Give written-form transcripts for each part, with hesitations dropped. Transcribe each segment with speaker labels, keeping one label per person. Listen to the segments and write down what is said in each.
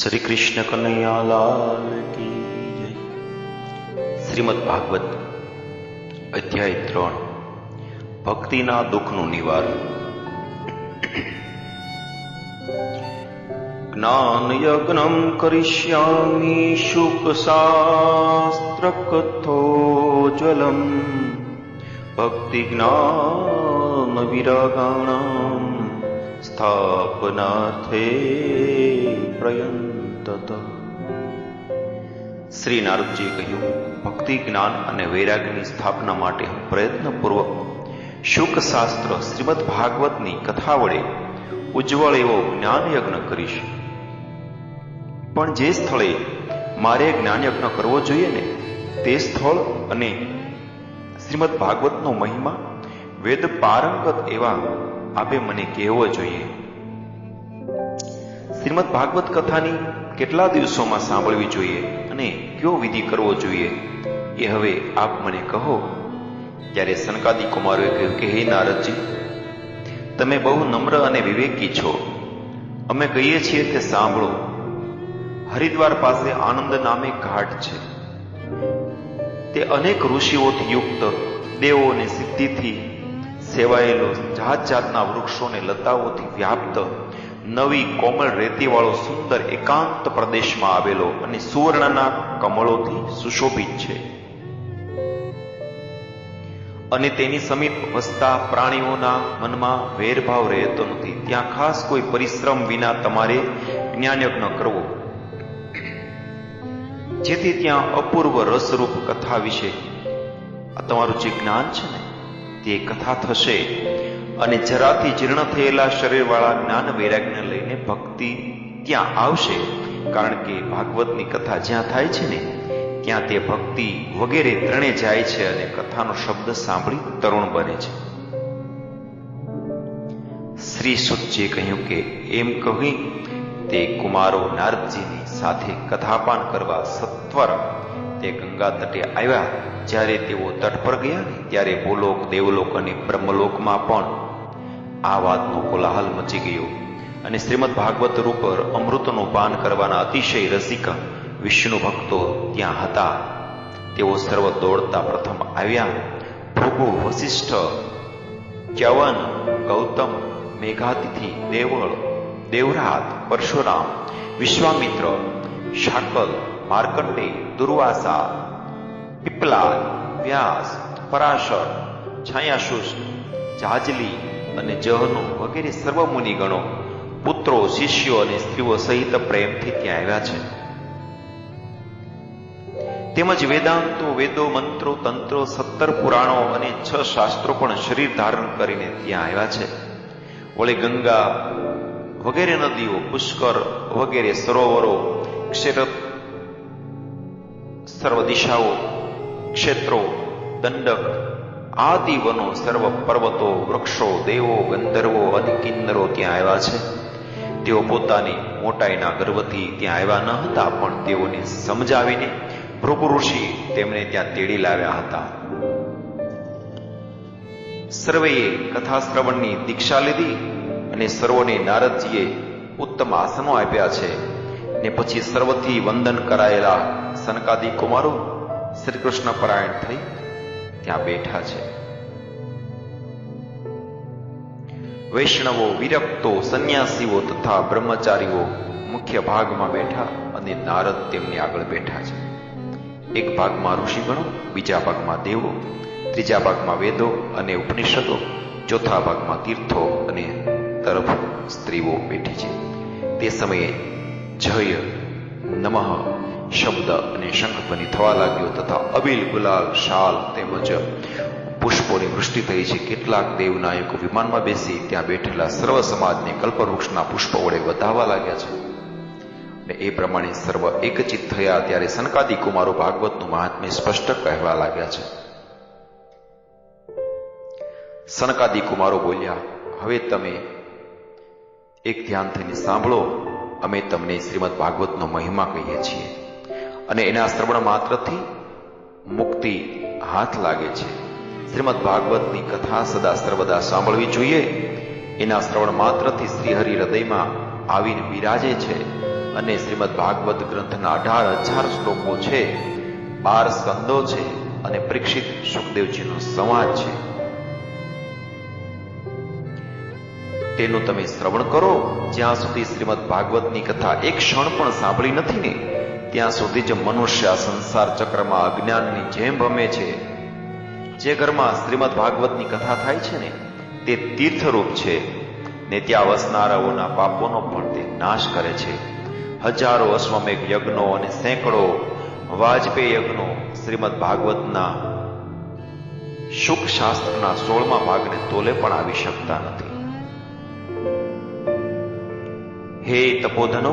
Speaker 1: श्री कृष्ण कन्हैयालाल की जय। श्रीमद् भागवत अध्याय 3 भक्तिना दुखનું નિવારણ। જ્ઞાન યજ્ઞમ કરિષ્યામિ શુક શાસ્ત્ર કથોજ્વલમ ભક્તિ જ્ઞાન વિરાગાણામ સ્થાપનાર્થે પ્રયંતત। શ્રી નારદજીએ કહ્યું, ભક્તિ જ્ઞાન અને વૈરાગ્યની સ્થાપના માટે હું પ્રયત્નપૂર્વક શુક શાસ્ત્ર શ્રીમદ ભાગવતની કથા વડે ઉજ્જવળ એવો જ્ઞાન યજ્ઞ કરીશ। પણ જે સ્થળે મારે જ્ઞાન યજ્ઞ કરવો જોઈએ ને તે સ્થળ અને શ્રીમદ ભાગવતનો મહિમા વેદ પારંગત એવા આપે મને કહેવો જોઈએ। શ્રીમદ ભાગવત કથાની કેટલા દિવસોમાં સાંભળવી જોઈએ અને કયો વિધિ કરવો જોઈએ એ હવે આપ મને કહો। ત્યારે સનકાદિક કુમારોએ કહ્યું કે હે નારદજી, તમે બહુ નમ્ર અને વિવેકી છો, અમે કહીએ છીએ તે સાંભળો। હરિદ્વાર પાસે આનંદ નામે ઘાટ છે, તે અનેક ઋષિઓથી યુક્ત, દેવોને સિદ્ધિથી સેવાયેલો, જાત જાતના વૃક્ષોને લતાઓથી વ્યાપ્ત, નવી કોમળ રેતીવાળો સુંદર એકાંત પ્રદેશમાં આવેલો અને સુવર્ણના કમળોથી સુશોભિત છે। અને તેની સમીપ વસતા પ્રાણીઓના મનમાં વેરભાવ રહેતો નથી। ત્યાં ખાસ કોઈ પરિશ્રમ વિના તમારે જ્ઞાનયજ્ઞ કરવો, જેથી ત્યાં અપૂર્વ રસરૂપ કથા વિશે આ તમારું જે જ્ઞાન છે ને તે કથા થશે અને જરાથી જીર્ણ થયેલા શરીરવાળા જ્ઞાન વૈરાગ્યને લઈને ભક્તિ ત્યાં આવશે। કારણ કે ભાગવતની કથા જ્યાં થાય છે ને ત્યાં તે ભક્તિ વગેરે ત્રણે જાય છે અને કથાનો શબ્દ સાંભળી તરુણ બને છે। શ્રી સુતજીએ કહ્યું કે એમ કહી તે કુમારો નારદજીની સાથે કથાપાન કરવા સત્વર તે ગંગા તટે આવ્યા। જ્યારે તેઓ તટ પર ગયા ત્યારે ભૂલોક, દેવલોક અને બ્રહ્મલોકમાં પણ આ વાતનો કોલાહલ મચી ગયો અને શ્રીમદ ભાગવત રૂપ અમૃતનું પાન કરવાના અતિશય રસિક વિષ્ણુ ભક્તો ત્યાં હતા। તેઓ સર્વ દોડતા પ્રથમ આવ્યા। ભૃગુ, વશિષ્ઠ, ચ્યવન, ગૌતમ, મેઘાતિથિ, દેવળ, દેવરાત, પરશુરામ, વિશ્વામિત્ર, શાકલ, માર્કંડેય, દુર્વાસા, પીપલાદ, વ્યાસ, પરાશર, છાયાશુષ, જાજલી અને જહનુ વગેરે સર્વ મુનિગણો, પુત્રો, શિષ્યો અને સ્ત્રીઓ સહિત પ્રેમથી ત્યાં આવ્યા છે। તેમજ વેદાંતો, વેદો, મંત્રો, તંત્રો, 17 પુરાણો અને 6 શાસ્ત્રો પણ શરીર ધારણ કરીને ત્યાં આવ્યા છે। વળી ગંગા વગેરે નદીઓ, પુષ્કર વગેરે સરોવરો, ક્ષેત્ર, સર્વ દિશાઓ, ક્ષેત્રો, દંડક આદિ વનો, સર્વ પર્વતો, વૃક્ષો, દેવો, ગંધર્વો અને કિન્નરો ત્યાં આવ્યા છે। તેઓ પોતાની મોટાઈના ગર્વથી ત્યાં આવ્યા ન હતા, પણ તેઓને સમજાવીને ભૃગુ ઋષિ તેમને ત્યાં તેડી લાવ્યા હતા। સર્વેએ કથા શ્રવણની દીક્ષા લીધી અને સર્વોને નારદજીએ ઉત્તમ આસનો આપ્યા છે ને પછી સર્વથી વંદન કરાયેલા સનકાદિક કુમારો શ્રી કૃષ્ણ પરાયણ થઈ ત્યાં બેઠા છે। વૈષ્ણવો, વિરક્તો, સંન્યાસીઓ તથા બ્રહ્મચારીઓ મુખ્ય ભાગમાં બેઠા અને નારદ તેમની આગળ બેઠા છે। એક ભાગમાં ઋષિગણો, બીજા ભાગમાં દેવો, ત્રીજા ભાગમાં વેદો અને ઉપનિષદો, ચોથા ભાગમાં તીર્થો અને તરફ સ્ત્રીઓ બેઠી છે। તે સમયે જય, નમઃ શબ્દ અને શંખધ્વનિ થવા લાગ્યો તથા અબીલ, ગુલાલ, શાલ તેમજ પુષ્પોની વૃષ્ટિ થઈ છે। કેટલાક દેવનાયકો વિમાનમાં બેસી ત્યાં બેઠેલા સર્વ સમાજને કલ્પવૃક્ષના પુષ્પો વડે વધાવવા લાગ્યા છે અને એ પ્રમાણે સર્વ એકચિત થયા। ત્યારે સનકાદિક કુમારો ભાગવતનું મહાત્મ્ય સ્પષ્ટ કહેવા લાગ્યા છે। સનકાદિક કુમારો બોલ્યા, હવે તમે એક ધ્યાન થઈને સાંભળો। અમે તમને શ્રીમદ ભાગવતનો મહિમા કહીએ છીએ અને એના શ્રવણ માત્રથી મુક્તિ હાથ લાગે છે। શ્રીમદ ભાગવતની કથા સદા સર્વદા સાંભળવી જોઈએ। એના શ્રવણ માત્રથી શ્રીહરિ હૃદયમાં આવીને બિરાજે છે અને શ્રીમદ ભાગવત ગ્રંથના 18,000 શ્લોકો છે, 12 સ્કંદો છે અને પરીક્ષિત સુખદેવજીનો સંવાદ છે. તેનું તમે શ્રવણ કરો. જ્યાં સુધી શ્રીમદ ભાગવતની કથા એક ક્ષણ પણ સાંભળી નથી ને, ત્યાં સુધી જ મનુષ્ય આ સંસાર ચક્રમાં અજ્ઞાનની જેમ ભમે છે. જે ઘરમાં શ્રીમદ ભાગવતની કથા થાય છે ને, તે તીર્થરૂપ છે ને ત્યાં વસનારાઓના પાપોનો પણ તે નાશ કરે છે. હજારો અશ્વમેઘ યજ્ઞો અને સેંકડો વાજપેયી યજ્ઞો શ્રીમદ ભાગવતના શુક શાસ્ત્રના 16મા ભાગને તોલે પણ આવી શકતા નથી. હે તપોધનો,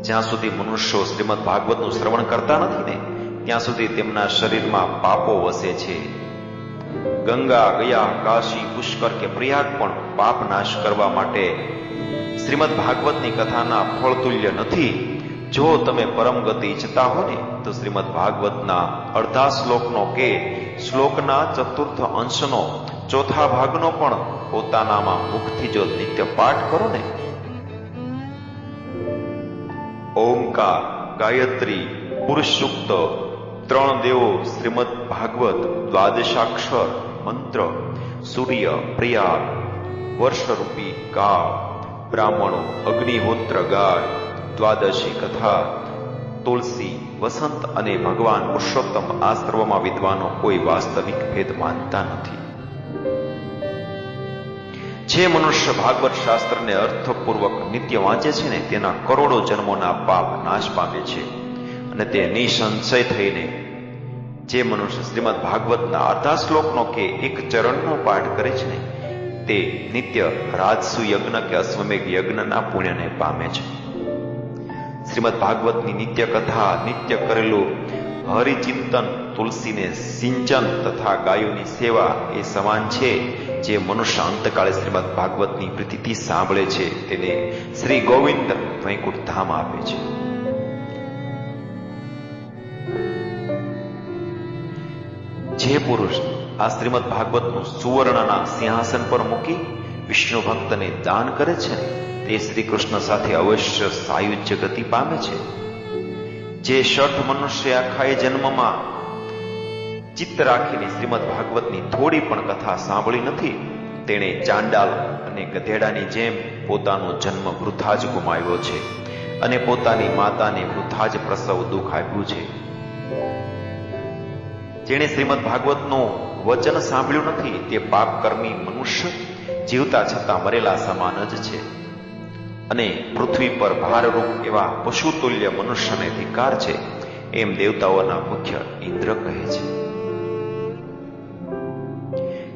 Speaker 1: જ્યાં સુધી મનુષ્યો શ્રીમદ ભાગવતનું શ્રવણ કરતા નથી ને, ત્યાં સુધી તેમના શરીરમાં પાપો વસે છે. ગંગા, ગયા, કાશી, પુષ્કર કે પ્રયાગ પણ પાપ નાશ કરવા માટે શ્રીમદ ભાગવતની કથાના ફળતુલ્ય નથી. જો તમે પરમ ગતિ ઈચ્છતા હો ને, તો શ્રીમદ ભાગવતના અડધા શ્લોકનો કે શ્લોકના ચતુર્થ અંશનો ચોથા ભાગનો પણ પોતાનામાં મુખથી જો નિત્ય પાઠ કરો ને, ઓમકાર, ગાયત્રી, પુરુષ સૂક્ત, 3 દેવો, શ્રીમદ ભાગવત, દ્વાદશાક્ષર મંત્ર, સૂર્ય, પ્રયાગ, વર્ષરૂપી કાળ, બ્રાહ્મણો, અગ્નિહોત્ર, ગાય, દ્વાદશી કથા, તુલસી, વસંત અને ભગવાન પુરુષોત્તમ આ સર્વમાં વિદ્વાનો કોઈ વાસ્તવિક ભેદ માનતા નથી. જે મનુષ્ય ભાગવત શાસ્ત્રને અર્થપૂર્વક નિત્ય વાંચે છે ને, તેના કરોડો જન્મોના પાપ નાશ પામે છે. અને તે નિસંશય થઈને જે મનુષ્ય શ્રીમદ ભાગવતના અડધા શ્લોકનો કે એક ચરણનો પાઠ કરે છે ને, તે નિત્ય રાજસુ યજ્ઞ કે અશ્વમેઘ યજ્ઞના પુણ્યને પામે છે. શ્રીમદ ભાગવતની નિત્ય કથા, નિત્ય કરેલું હરિચિંતન, તુલસીને સિંચન તથા ગાયોની સેવા એ સમાન છે. જે મનુષ્ય અંતકાળે શ્રીમદ ભાગવતની પ્રીતિથી સાંભળે છે, તેને શ્રી ગોવિંદ વૈકુંઠ ધામ આપે છે. જે પુરુષ આ શ્રીમદ ભાગવતનું સુવર્ણના સિંહાસન પર મૂકી વિષ્ણુ ભક્તને દાન કરે છે ને, તે શ્રી કૃષ્ણ સાથે અવશ્ય સાયુજ્ય ગતિ પામે છે. જે શઠ મનુષ્ય આખા જન્મમાં ચિત્ત રાખીને શ્રીમદ ભાગવતની થોડી પણ કથા સાંભળી નથી, તેણે ચાંડાલ અને ગધેડાની જેમ પોતાનો જન્મ વૃથા જ ગુમાવ્યો છે અને પોતાની માતાને વૃથા જ પ્રસવ દુઃખ આપ્યું છે. જેણે શ્રીમદ ભાગવતનું વચન સાંભળ્યું નથી, તે પાપકર્મી મનુષ્ય જીવતા છતાં મરેલા સમાન જ છે. અને પૃથ્વી પર ભારરૂપ એવા પશુતુલ્ય મનુષ્યને ધિક્કાર છે, એમ દેવતાઓના મુખ્ય ઇન્દ્ર કહે છે.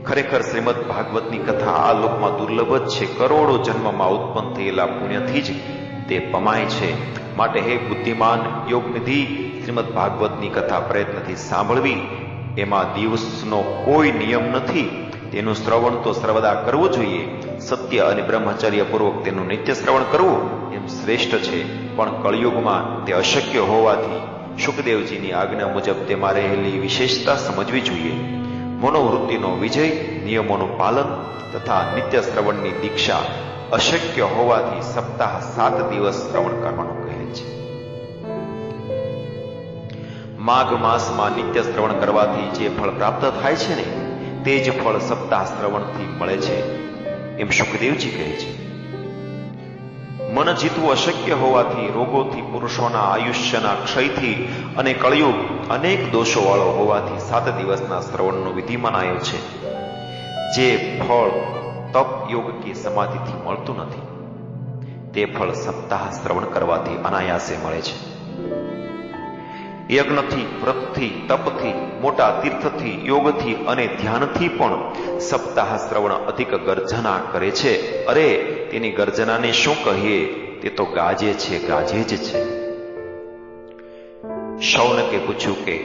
Speaker 1: ખરેખર શ્રીમદ ભાગવતની કથા આ લોકમાં દુર્લભ જ છે. કરોડો જન્મમાં ઉત્પન્ન થયેલા પુણ્યથી જ તે પમાય છે. માટે હે બુદ્ધિમાન યોગનિધિ, શ્રીમદ ભાગવતની કથા પ્રયત્નથી સાંભળવી. એમાં દિવસનો કોઈ નિયમ નથી. તેનું શ્રવણ તો સર્વદા કરવું જોઈએ. સત્ય અને બ્રહ્મચર્ય પૂર્વક તેનું નિત્ય શ્રવણ કરવું એમ શ્રેષ્ઠ છે. પણ કળિયુગમાં તે અશક્ય હોવાથી શુકદેવજીની આજ્ઞા મુજબ તેમાં રહેલી વિશેષતા સમજવી જોઈએ. મનોવૃત્તિનો વિજય, નિયમોનું પાલન તથા નિત્ય શ્રવણની દીક્ષા અશક્ય હોવાથી સપ્તાહ 7 દિવસ શ્રવણ કરવાનું કહે છે. માઘ માસમાં નિત્ય શ્રવણ કરવાથી જે ફળ પ્રાપ્ત થાય છે ને, તે જ ફળ સપ્તાહ શ્રવણથી મળે છે, એમ શુકદેવજી કહે છે. મન જીતવું અશક્ય હોવાથી, રોગોથી, પુરુષોના આયુષ્યના ક્ષયથી અને કળિયુગ અનેક દોષો વાળો હોવાથી 7 દિવસના શ્રવણનો વિધિ મનાયો છે. જે ફળ તપ, યોગ કે સમાધિથી મળતું નથી, તે ફળ સપ્તાહ શ્રવણ કરવાથી અનાયાસે મળે છે. યજ્ઞથી, વ્રતથી, તપથી, મોટા તીર્થથી, યોગથી અને ધ્યાનથી પણ સપ્તાહ શ્રવણ અધિક ગર્જના કરે છે. અરે, તેની ગર્જનાને શું કહીએ, તે તો ગાજે છે, ગાજે જ છે. શૌનકે પૂછ્યું કે,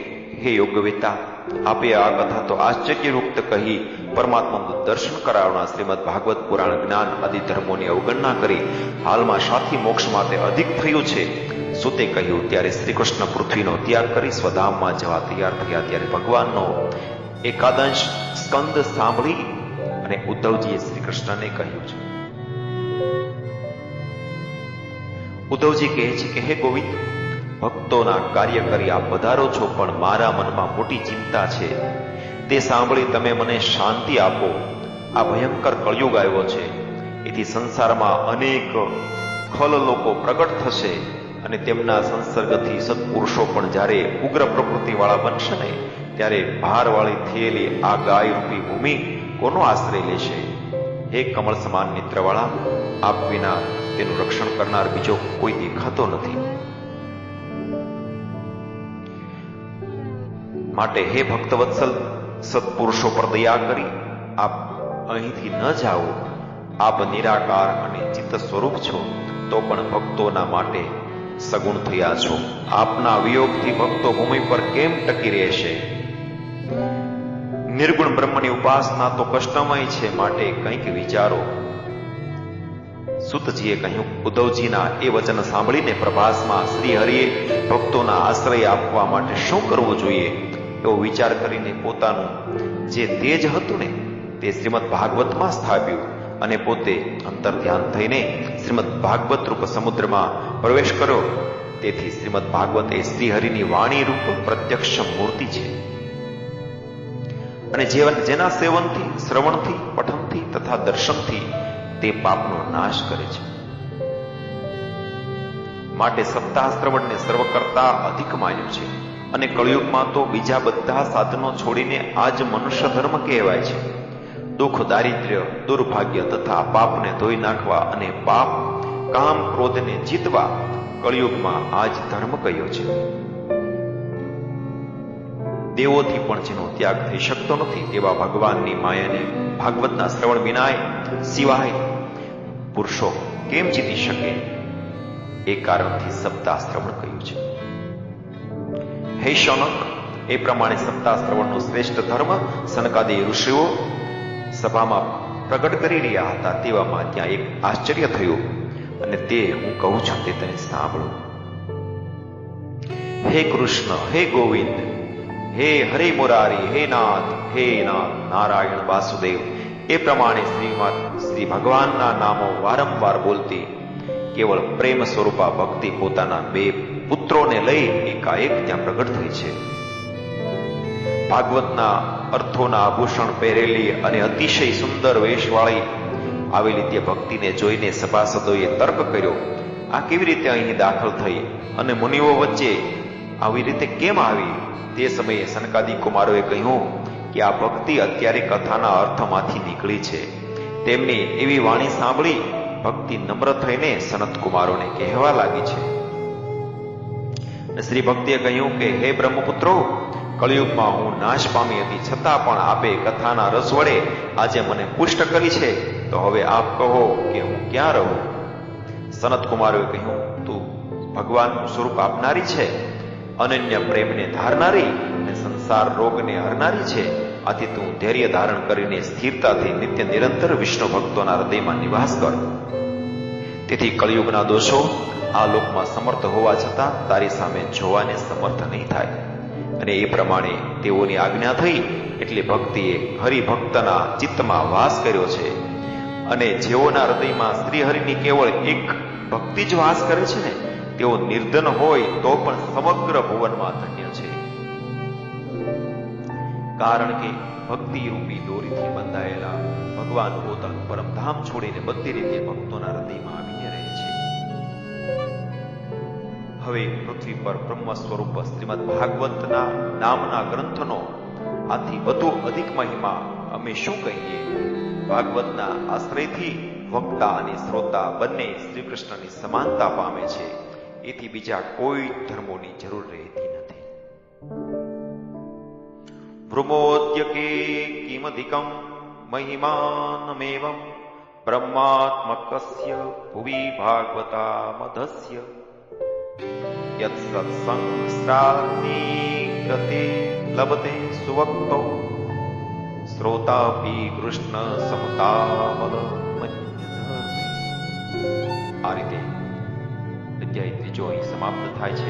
Speaker 1: હે યોગવેતા, આપે આ કથા તો આશ્ચર્યયુક્ત કહી પરમાત્માનું દર્શન કરાવનાર શ્રીમદ ભાગવત પુરાણ જ્ઞાન આદિ ધર્મોની અવગણના કરી હાલમાં સાથી મોક્ષ માટે અધિક થયું છે. સુતે કહ્યું. ત્યારે શ્રી કૃષ્ણ પૃથ્વીનો ત્યાગ કરી સ્વધામમાં જવા તૈયાર થયા. ત્યારે ભગવાનનો એકાદંશ સ્કંદ સાંભળી અને ઉદ્ધવજીએ શ્રી કૃષ્ણને કહ્યું છે, ઉદ્ધવજી કહે છે કે હે ગોવિંદ, ભક્તોના કાર્ય કરી આપ પધારો છો, પણ મારા મનમાં મોટી ચિંતા છે. તે સાંભળી તમે મને શાંતિ આપો. આ ભયંકર કળયુગ આવ્યો છે, એથી સંસારમાં અનેક ખલ લોકો પ્રગટ થશે અને તેમના સંસર્ગથી સત્પુરુષો પણ જ્યારે ઉગ્ર પ્રકૃતિવાળા બનશે ને, ત્યારે ભારવાળી થયેલી આ ગાય રૂપી ભૂમિ કોનો આશ્રય લેશે? હે કમળ સમાન નેત્રવાળા, આપ વિના તેનું રક્ષણ કરનાર બીજો કોઈ દેખાતો નથી. માટે હે ભક્તવત્સલ, સત્પુરુષો પર દયા કરી આપ અહીંથી ન જાઓ. આપ નિરાકાર અને ચિત્ત સ્વરૂપ છો, તો પણ ભક્તોના માટે સગુણ થયા છો. આપના વિયોગથી ભક્તો ભૂમિ પર કેમ ટકી રહેશે? નિર્ગુણ બ્રહ્મની ઉપાસના તો કષ્ટમય છે, માટે કંઈક વિચારો. સુતજીએ કહ્યું, ઉદ્ધવજીના એ વચન સાંભળીને પ્રભાસમાં શ્રી હરિએ ભક્તોના આશ્રય આપવા માટે શું કરવું જોઈએ એવો વિચાર કરીને પોતાનું જે તેજ હતું ને તે શ્રીમદ ભાગવતમાં સ્થાપ્યું અને પોતે અંતર ધ્યાન થઈને શ્રીમદ ભાગવત રૂપ સમુદ્રમાં પ્રવેશ કર્યો. તેથી શ્રીમદ ભાગવત એ શ્રીહરિની વાણી રૂપ પ્રત્યક્ષ મૂર્તિ છે અને જેના સેવનથી, શ્રવણથી, પઠનથી તથા દર્શનથી તે પાપનો નાશ કરે છે. માટે સપ્તાહ શ્રવણને સર્વ કરતા અધિક માન્યું છે અને કળિયુગમાં તો બીજા બધા સાધનો છોડીને આ જ મનુષ્ય ધર્મ કહેવાય છે. દુઃખ, દારિદ્ર્ય, દુર્ભાગ્ય તથા પાપને ધોઈ નાખવા અને પાપ, કામ, ક્રોધને જીતવા કળિયુગમાં આ જ ધર્મ કહ્યો છે. દેવોથી પણ જેનો ત્યાગ થઈ શકતો નથી એવા ભગવાનની માયાને ભાગવતના શ્રવણ વિનાય સિવાય પુરુષો કેમ જીતી શકે? એ કારણથી સપ્તાહ શ્રવણ કહ્યું છે. હે શૌનક, એ પ્રમાણે સપ્તાહ શ્રવણનો શ્રેષ્ઠ ધર્મ સનકાદી ઋષિઓ સભામાં પ્રગટ કરી રહ્યા હતા. તેવામાં ત્યાં એક આશ્ચર્ય થયું અને તે હું કહું છું તે તને સાંભળો. હે કૃષ્ણ, હે ગોવિંદ, હે હરે મુરારી, હે નાથ, હે નાથ નારાયણ વાસુદેવ, એ પ્રમાણે શ્રી ભગવાનના નામો વારંવાર બોલતી કેવળ પ્રેમ સ્વરૂપા ભક્તિ પોતાના બે પુત્રોને લઈ એકાએક ત્યાં પ્રગટ થઈ છે. ભાગવતના અર્થોના આભૂષણ પહેરેલી અને અતિશય સુંદર વેશવાળી આવેલી તે ભક્તિને જોઈને સભાસદોએ તર્ક કર્યો, આ કેવી રીતે અહીં દાખલ થઈ અને મુનિઓ વચ્ચે આવી રીતે કેમ આવી? તે સમયે સનકાદી કુમારોએ કહ્યું કે આ ભક્તિ અત્યારે કથાના અર્થમાંથી નીકળી છે. તેમની એવી વાણી સાંભળી ભક્તિ નમ્ર થઈને સનત કુમારોને કહેવા લાગી છે. શ્રી ભક્તિએ કહ્યું કે હે બ્રહ્મપુત્રો, કળિયુગમાં હું નાશ પામી હતી, છતાં પણ આપે કથાના રસ વડે આજે મને પુષ્ટ કરી છે, તો હવે આપ કહો કે હું ક્યાં રહું? સનત કુમારોએ કહ્યું, તું ભગવાનનું સ્વરૂપ આપનારી છે, અનન્ય પ્રેમને ધારનારી અને સંસાર રોગને હરનારી છે. આથી તું ધૈર્ય ધારણ કરીને સ્થિરતાથી નિત્ય નિરંતર વિષ્ણુ ભક્તોના હૃદયમાં નિવાસ કર. તેથી કળિયુગના દોષો આ લોકમાં સમર્થ હોવા છતાં તારી સામે જોવાને સમર્થ નહીં થાય. અને એ પ્રમાણે તેઓની આજ્ઞા થઈ એટલે ભક્તિએ હરિભક્તના ચિત્તમાં વાસ કર્યો છે. અને જેઓના હૃદયમાં શ્રીહરિની કેવળ એક ભક્તિ જ વાસ કરે છે ને, તેઓ નિર્ધન હોય તો પણ સમગ્ર ભુવનમાં ધન્ય છે. કારણ કે ભક્તિ રૂપી દોરીથી બંધાયેલા ભગવાન પોતાનું પરમધામ છોડીને બધી રીતે ભક્તોના હૃદયમાં આવીને રહે છે. હવે પૃથ્વી પર બ્રહ્મ સ્વરૂપ શ્રીમદ ભાગવતના નામના ગ્રંથનો આથી વધુ અધિક મહિમા અમે શું કહીએ? ભાગવતના આશ્રયથી વક્તા અને શ્રોતા બંને શ્રી કૃષ્ણની સમાનતા પામે છે. એથી બીજા કોઈ ધર્મોની જરૂર રહેતી નથી. ભ્રુમોદ્યકે કિમધિકમ મહિમાનમેવમ બ્રહ્માત્મકસ્ય ભુવિ ભાગવતા મધસ્ય યત સત્સંગસ્રાનિગ્રતે લભતે સુવક્તો શ્રોતાપી કૃષ્ણ સમતામલ મન્યધર્મે. આ રીતે અધ્યાય ત્રીજો અહીં સમાપ્ત થાય છે.